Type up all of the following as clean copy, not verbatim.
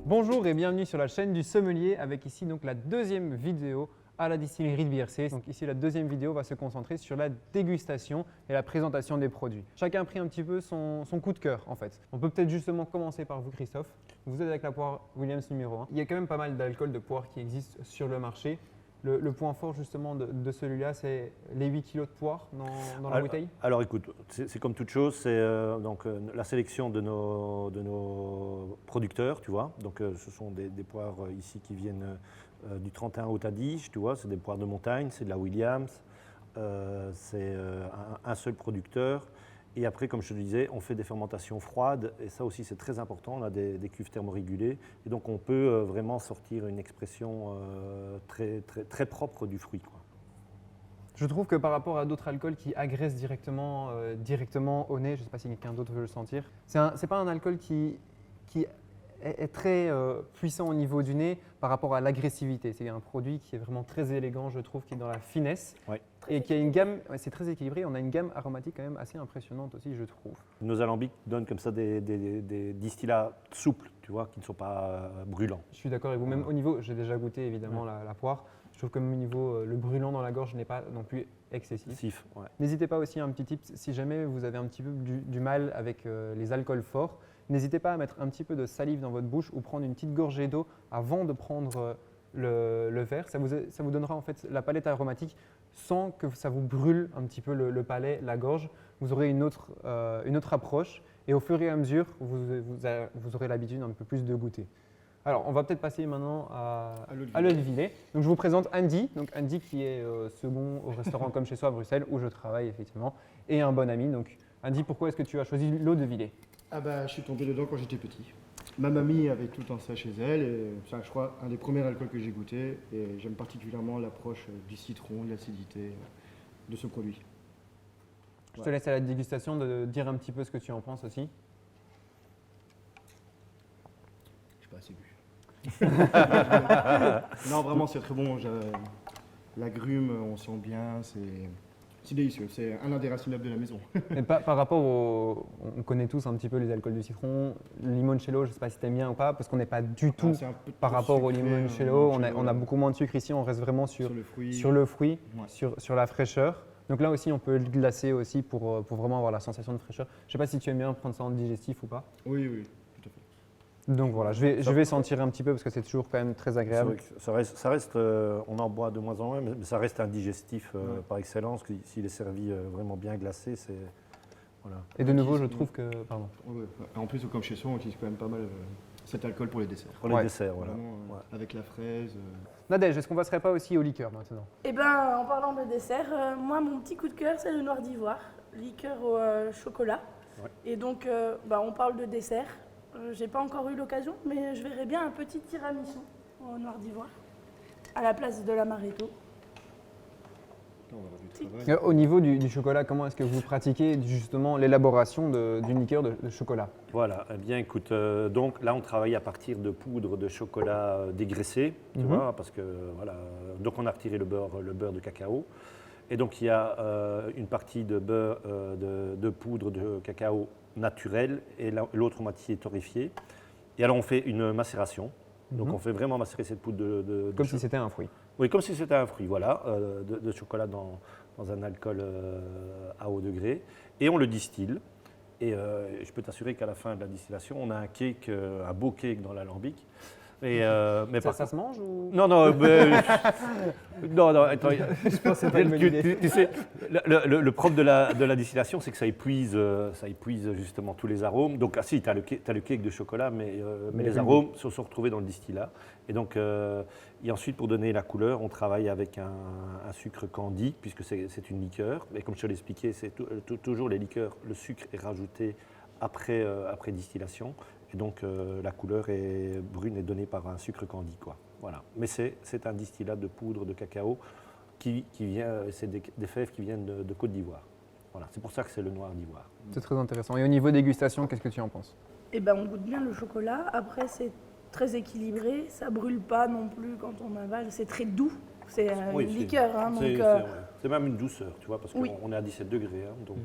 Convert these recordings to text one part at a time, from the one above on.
Bonjour et bienvenue sur la chaîne du sommelier avec ici donc la deuxième vidéo à la distillerie de BRC. Donc ici la deuxième vidéo va se concentrer sur la dégustation et la présentation des produits. Chacun a pris un petit peu son coup de cœur en fait. On peut peut-être justement commencer par vous Christophe. Vous êtes avec la poire Williams numéro 1. Il y a quand même pas mal d'alcool de poire qui existe sur le marché. Le point fort justement de celui-là, c'est les 8 kg de poire dans la bouteille. Alors écoute, c'est comme toute chose, c'est la sélection de nos producteurs, tu vois. Donc ce sont des poires ici qui viennent du 31 Haute Adige, tu vois, c'est des poires de montagne, c'est de la Williams, c'est un seul producteur. Et après, comme je te disais, on fait des fermentations froides et ça aussi c'est très important, on a des cuves thermorégulées et donc on peut vraiment sortir une expression très propre du fruit, quoi. Je trouve que par rapport à d'autres alcools qui agressent directement au nez, je ne sais pas si quelqu'un d'autre veut le sentir, c'est pas un alcool qui est très puissant au niveau du nez par rapport à l'agressivité. C'est un produit qui est vraiment très élégant, je trouve, qui est dans la finesse et qui a une gamme, c'est très équilibré, on a une gamme aromatique quand même assez impressionnante aussi, je trouve. Nos alambics donnent comme ça des distillats souples, tu vois, qui ne sont pas brûlants. Je suis d'accord avec vous, même au niveau, j'ai déjà goûté évidemment la poire, je trouve que même au niveau, le brûlant dans la gorge n'est pas non plus excessif. N'hésitez pas aussi, un petit tip, si jamais vous avez un petit peu du mal avec les alcools forts, n'hésitez pas à mettre un petit peu de salive dans votre bouche ou prendre une petite gorgée d'eau avant de prendre le verre. Ça vous donnera en fait la palette aromatique sans que ça vous brûle un petit peu le palais, la gorge. Vous aurez une autre approche et au fur et à mesure, vous aurez l'habitude un peu plus de goûter. Alors, on va peut-être passer maintenant à l'eau de Villers. Donc, je vous présente Andy. Donc, Andy qui est second au restaurant Comme Chez Soi à Bruxelles où je travaille effectivement et un bon ami. Donc, Andy, pourquoi est-ce que tu as choisi l'eau de Villers? Ah bah, je suis tombé dedans quand j'étais petit. Ma mamie avait tout le temps ça chez elle et c'est, je crois, un des premiers alcools que j'ai goûté et j'aime particulièrement l'approche du citron, de l'acidité de ce produit. Je te laisse à la dégustation de dire un petit peu ce que tu en penses aussi. Je n'ai pas assez bu. Non, vraiment, c'est très bon. L'agrume, on sent bien, c'est délicieux. C'est un indéracinable de la maison. Et par rapport on connaît tous un petit peu les alcools du citron. Le limoncello, je ne sais pas si tu aimes bien ou pas, parce qu'on n'est pas du tout par rapport au limoncello. On a beaucoup moins de sucre ici, on reste vraiment sur le fruit, sur la fraîcheur. Donc là aussi, on peut le glacer aussi pour vraiment avoir la sensation de fraîcheur. Je ne sais pas si tu aimes bien prendre ça en digestif ou pas. Oui, oui, tout à fait. Donc voilà, je vais sentir un petit peu parce que c'est toujours quand même très agréable. Ça reste on en boit de moins en moins, mais ça reste un digestif par excellence. S'il est servi vraiment bien glacé, c'est… Voilà. Et de nouveau, je trouve que… Pardon. En plus, comme chez soi, on utilise quand même pas mal cet alcool pour les desserts. Pour les desserts, voilà. Vraiment, avec la fraise. Nadège, est-ce qu'on ne passerait pas aussi au liqueur maintenant? Eh bien, en parlant de dessert, moi, mon petit coup de cœur, c'est le noir d'ivoire, liqueur au chocolat. Ouais. Et donc, on parle de dessert. J'ai pas encore eu l'occasion, mais je verrais bien un petit tiramisu au noir d'ivoire à la place de l'amaretto. Au niveau du chocolat, comment est-ce que vous pratiquez justement l'élaboration d'une liqueur de chocolat? Voilà, eh bien écoute, donc là on travaille à partir de poudre de chocolat dégraissé, tu vois, parce que voilà, donc on a retiré le beurre de cacao. Et donc il y a une partie de beurre de poudre de cacao naturel et l'autre moitié torréfiée. Et alors on fait une macération. Donc on fait vraiment macérer cette poudre de comme si c'était un fruit. Oui, comme si c'était un fruit, voilà, de chocolat dans un alcool à haut degré. Et on le distille. Et je peux t'assurer qu'à la fin de la distillation, on a un beau cake dans l'alambic. Mais ça se mange ou… Non, non, non, attends. Je pense que c'est pas une bonne idée. Tu sais, le propre de la distillation, c'est que ça épuise justement tous les arômes. Donc, si, tu as le cake de chocolat, mais les arômes se sont retrouvés dans le distillat. Et donc, et ensuite, pour donner la couleur, on travaille avec un sucre candi, puisque c'est une liqueur. Et comme je te l'ai expliqué, c'est toujours les liqueurs, le sucre est rajouté après distillation. Et donc la couleur brune est donnée par un sucre candi, quoi. Voilà. Mais c'est un distillat de poudre de cacao qui vient, c'est des fèves qui viennent de Côte d'Ivoire. Voilà. C'est pour ça que c'est le noir d'Ivoire. C'est très intéressant. Et au niveau dégustation, qu'est-ce que tu en penses? Eh ben, on goûte bien le chocolat. Après, c'est très équilibré. Ça brûle pas non plus quand on avale. C'est très doux. C'est une liqueur. C'est même une douceur, tu vois, parce qu'on est à 17 degrés. Hein, donc,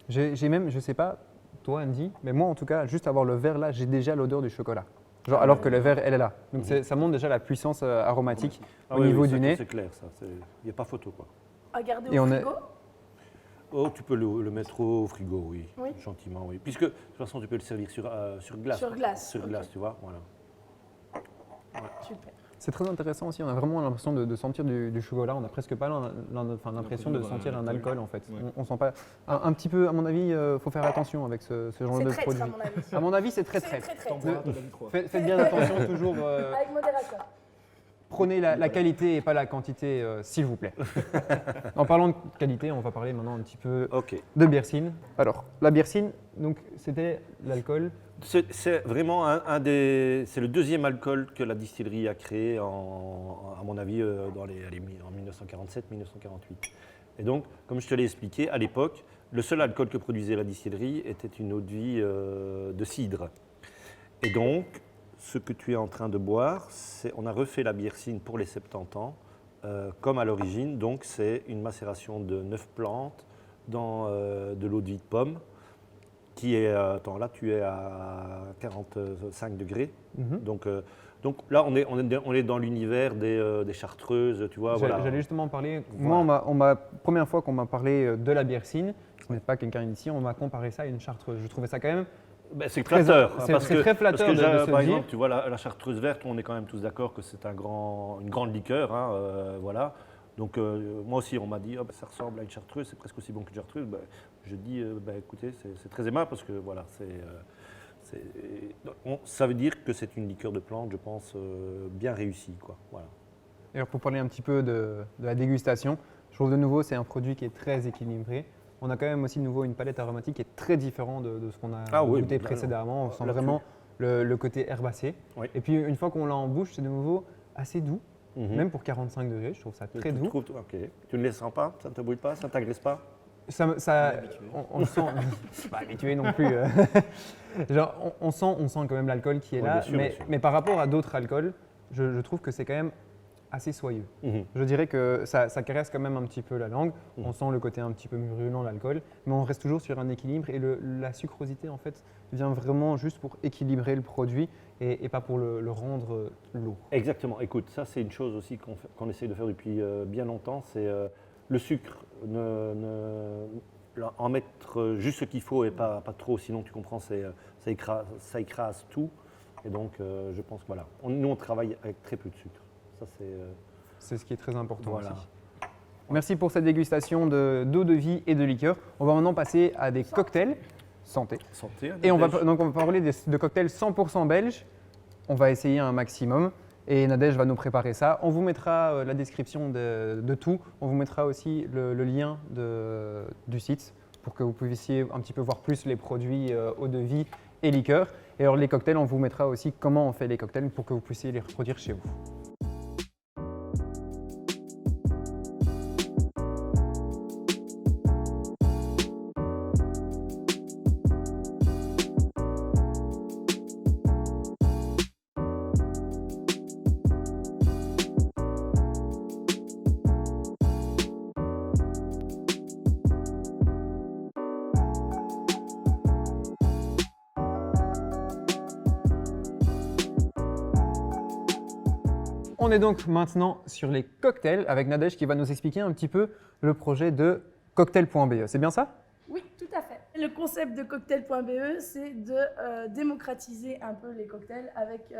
J'ai même, je sais pas, toi Andy, mais moi en tout cas, juste avoir le verre là, j'ai déjà l'odeur du chocolat. Genre, alors que le vert, elle est là. Donc ça montre déjà la puissance aromatique au niveau du nez. C'est clair, ça. Il n'y a pas photo, quoi. À garder au frigo. Oh, tu peux le mettre au frigo, oui. Gentiment, oui. Puisque, de toute façon, tu peux le servir sur glace. Sur glace. Sur glace, tu vois, voilà. Ouais. Super. C'est très intéressant aussi, on a vraiment l'impression de sentir du chocolat, on n'a presque pas l'impression de sentir un alcool en fait. Ouais. On sent pas. Un petit peu, à mon avis, il faut faire attention avec ce genre de C'est produit. traître, à mon avis. À mon avis, c'est très C'est très. très traître. Faites bien attention, toujours Avec modération. prenez la qualité et pas la quantité, s'il vous plaît. En parlant de qualité, on va parler maintenant un petit peu de Biersine. Alors, la Biersine, donc c'était l'alcool. C'est vraiment c'est le deuxième alcool que la distillerie a créé, à mon avis, en 1947-1948. Et donc, comme je te l'ai expliqué, à l'époque, le seul alcool que produisait la distillerie était une eau-de-vie de cidre. Et donc, ce que tu es en train de boire, on a refait la Biersine pour les 70 ans, comme à l'origine. Donc, c'est une macération de 9 plantes dans de l'eau-de-vie de pomme. Qui est, là tu es à 45 degrés, donc là on est dans l'univers des chartreuses, tu vois. J'allais justement en parler. Moi, première fois qu'on m'a parlé de la Biersine, ce n'est pas quelqu'un ici, on m'a comparé ça à une chartreuse. Je trouvais ça quand même. C'est flatteur. C'est très flatteur de se par dire. exemple, tu vois la chartreuse verte, on est quand même tous d'accord que c'est une grande liqueur, hein, voilà. Donc moi aussi, on m'a dit ça ressemble à une chartreuse, c'est presque aussi bon qu'une chartreuse. Je dis écoutez, c'est très aimable parce que voilà, ça veut dire que c'est une liqueur de plante, je pense, bien réussie, quoi. Voilà. Et alors pour parler un petit peu de la dégustation, je trouve de nouveau c'est un produit qui est très équilibré. On a quand même aussi de nouveau une palette aromatique qui est très différente de ce qu'on a goûté précédemment. On sent vraiment le côté herbacé. Oui. Et puis une fois qu'on l'a en bouche, c'est de nouveau assez doux. Même pour 45 degrés, je trouve ça très doux. Tu ne les sens pas? Ça ne te brûle pas? Ça ne t'agresse pas? On le sent. Pas habitué non plus. Genre, on sent quand même l'alcool qui est là. Bien sûr. Mais par rapport à d'autres alcools, je trouve que c'est quand même assez soyeux. Je dirais que ça caresse quand même un petit peu la langue. On sent le côté un petit peu mûrulent, l'alcool. Mais on reste toujours sur un équilibre. Et la sucrosité, en fait, vient vraiment juste pour équilibrer le produit et pas pour le rendre lourd. Exactement. Écoute, ça c'est une chose aussi qu'on essaie de faire depuis bien longtemps, c'est le sucre, en mettre juste ce qu'il faut et pas trop, sinon tu comprends, ça écrase tout. Et donc je pense que voilà, nous on travaille avec très peu de sucre. Ça c'est ce qui est très important voilà. aussi. Merci pour cette dégustation d'eau de vie et de liqueur. On va maintenant passer à des cocktails. Santé. Et on va parler de cocktails 100% belges. On va essayer un maximum et Nadège va nous préparer ça. On vous mettra la description de tout. On vous mettra aussi le lien du site pour que vous puissiez un petit peu voir plus les produits eau de vie et liqueur. Et alors les cocktails, on vous mettra aussi comment on fait les cocktails pour que vous puissiez les reproduire chez vous. On est donc maintenant sur les cocktails avec Nadège qui va nous expliquer un petit peu le projet de cocktail.be. C'est bien ça? Oui, tout à fait. Le concept de cocktail.be, c'est de démocratiser un peu les cocktails avec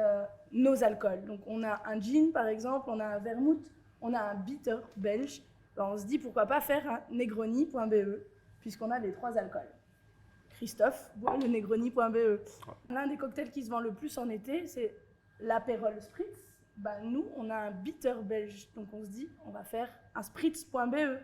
nos alcools. Donc on a un gin par exemple, on a un vermouth, on a un bitter belge. Alors, on se dit pourquoi pas faire un negroni.be puisqu'on a les 3 alcools. Christophe boit le negroni.be. L'un des cocktails qui se vend le plus en été, c'est l'Aperol Spritz. Nous, on a un bitter belge, donc on se dit, on va faire un spritz.be.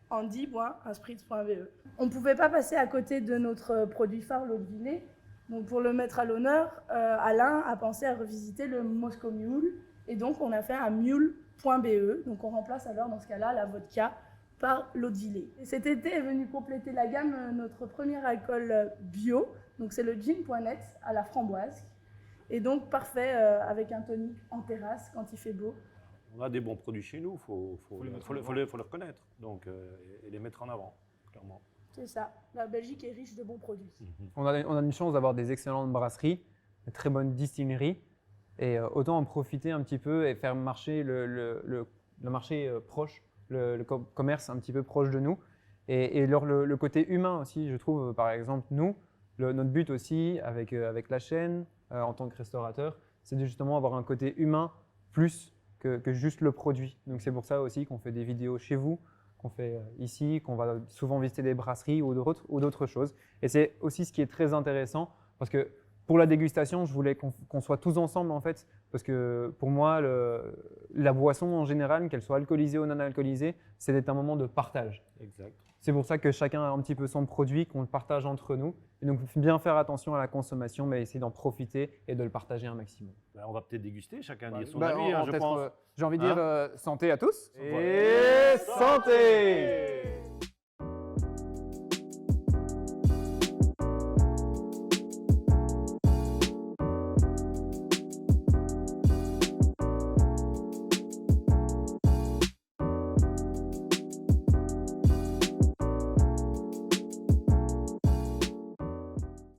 Andy boit un spritz.be. On ne pouvait pas passer à côté de notre produit phare, l'eau de Villers. Donc pour le mettre à l'honneur, Alain a pensé à revisiter le Moscow Mule, et donc on a fait un mule.be. Donc on remplace alors dans ce cas-là la vodka par l'eau de Villers. Et cet été est venu compléter la gamme notre premier alcool bio, donc c'est le gin.net à la framboise. Et donc parfait avec un tonic en terrasse quand il fait beau. On a des bons produits chez nous, faut les reconnaître donc, et les mettre en avant, clairement. C'est ça, la Belgique est riche de bons produits. On a une chance d'avoir des excellentes brasseries. très bonne distillerie. Et autant en profiter un petit peu et faire marcher le marché proche, le commerce un petit peu proche de nous. Et le côté humain aussi, je trouve, par exemple, nous, notre but aussi avec la chaîne, en tant que restaurateur, c'est de justement avoir un côté humain plus que juste le produit. Donc c'est pour ça aussi qu'on fait des vidéos chez vous, qu'on fait ici, qu'on va souvent visiter des brasseries ou d'autres choses. Et c'est aussi ce qui est très intéressant parce que pour la dégustation, je voulais qu'on soit tous ensemble en fait, parce que pour moi, la boisson en général, qu'elle soit alcoolisée ou non alcoolisée, c'est un moment de partage. Exact. C'est pour ça que chacun a un petit peu son produit, qu'on le partage entre nous. Et donc, bien faire attention à la consommation, mais essayer d'en profiter et de le partager un maximum. On va peut-être déguster, chacun dit son avis, je pense. J'ai envie de dire santé à tous. Et santé!